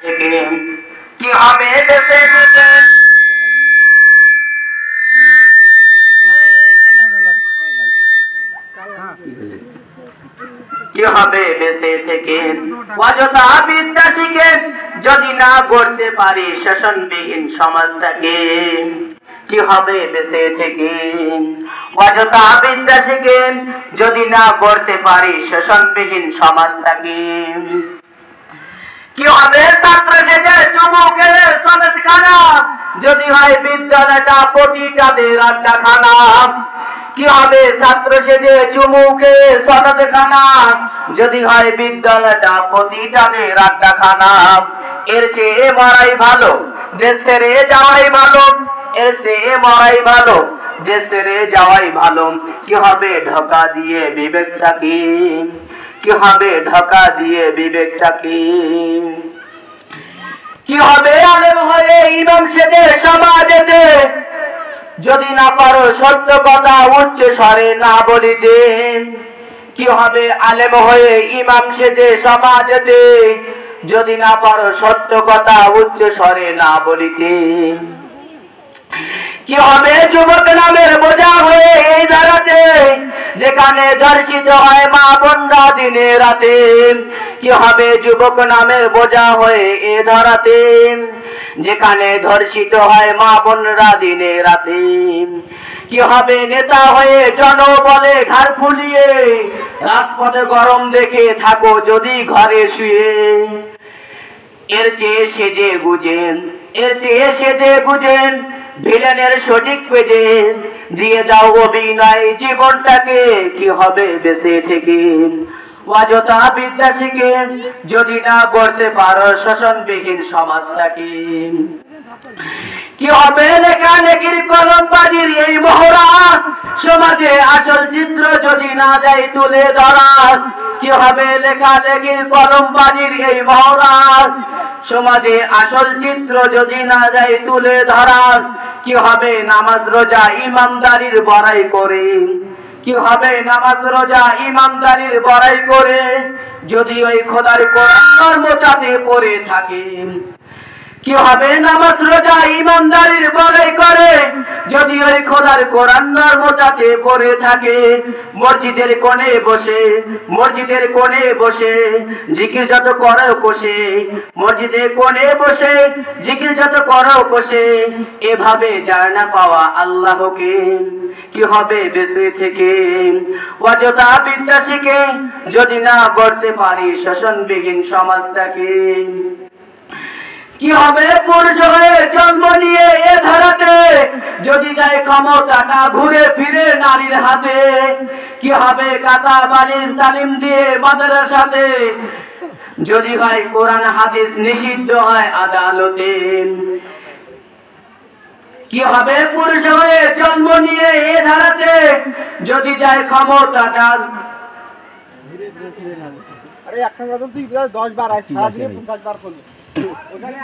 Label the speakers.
Speaker 1: কি হবে বেঁচে থেকে, কি হবে বেঁচে থেকে অযথা বিদ্যা শিখে যদি না গড়তে পারি শোষণবিহীন সমাজটাকে। কি হবে বেঁচে থেকে অযথা বিদ্যা শিখে যদি না গড়তে পারি শোষণবিহীন সমাজটাকে। কি হবে ছাত্র সেজে চুমুকে সনদখানা যদি হয় বিদ্যালয়টা পতিতাদের আড্ডাখানা। কি হবে ছাত্র সেজে চুমুকে সনদখানা যদি হয় বিদ্যালয়টা পতিতাদের আড্ডাখানা। এর চেয়ে মরাই ভালো, দেশ ছেড়ে যাওয়াই ভালো, এর চেয়ে মরাই ভালো, দেশ ছেড়ে যাওয়াই ভালো। কি হবে ঢোকা দিয়ে বিবেকটাকে, কি হবে ঢোকা দিয়ে বিবেকটাকে। কি হবে আলেম হয়ে ইমাম সেজে সমাজেতে যদি না পারো সত্য কথা উচ্চ স্বরে না বলিতে। কি হবে আলেম হয়ে ইমাম সেজে সমাজেতে যদি না পারো সত্য কথা উচ্চ স্বরে না বলিতে। কি হবে যুবক নামের বোঝা হয়ে এই ধারাতে যেখানে ধর্ষিত হয় মা বোনরা দিনে রাতে। কি হবে যুবক নামের বোঝা হয়ে এ ধরাতে যেখানে ধর্ষিত হয় মা বোনরা দিনে রাতে। কি হবে নেতা হয়ে জনবলে ঘাড় ফুলিয়ে রাজপথে গরম দেখে থাকো যদি ঘরে শুয়ে। এর চেয়ে সেজে গুজেন, এর চেয়ে সেজে গুজেন ভিলেনের সঠিক পেজে দিয়ে দাও অভিনয় জীবনটাকে। কি হবে বেঁচে থেকে অযথা বিদ্যা শিখে যদি না গড়তে পারো শোষণবিহীন সমাজটাকে। কি হবে লেখালেখির কলমবাজির এই মহড়া সমাজে আসল চিত্র যদি না যায় তুলে ধরা। কি হবে লেখালেখির কলমবাজির এই মহড়া সমাজে আসল চিত্র যদি না যায় তুলে ধরা। কি হবে নামাজ রোজা ইমানদারির বড়াই করে, কি হবে নামাজ রোজা ইমানদারির বড়াই করে যদি ওই খোদার কোরআন মোটাতে পড়ে থাকে। কি হবে নামাজ রোজা ইমানদারির বড়াই করে যদি ওই খোদার কোরআন মোটাতে পড়ে থাকে। মসজিদের কোণে বসে, মসজিদের কোণে বসে জিকির যত করো কোষে, মসজিদের কোণে বসে জিকির যত করো কোষে এভাবে যায় না পাওয়া আল্লাহকে। কি হবে বেঁচে থেকে অযথা বিদ্যা শিখে যদি না গড়তে পারি শোষণবিহীন সমাজটাকে। কি হবে পুরুষ হয়ে জন্ম নিয়ে এ ধারাতে যদি যায় ক্ষমতাটা ঘুরে ফিরে নারীর হাতে। কি হবে কাতা বাড়ির তালিম দিয়ে মাদ্রাসাতে যদি হয় কোরআন হাদিস নিষিদ্ধ হয় আদালতে। কি হবে পুরুষ হয়ে জন্ম নিয়ে এ ধারাতে যদি যায় ক্ষমতাটা।
Speaker 2: আরে একসঙ্গে তুই 10 বার আসছিস, 10 বার করলি।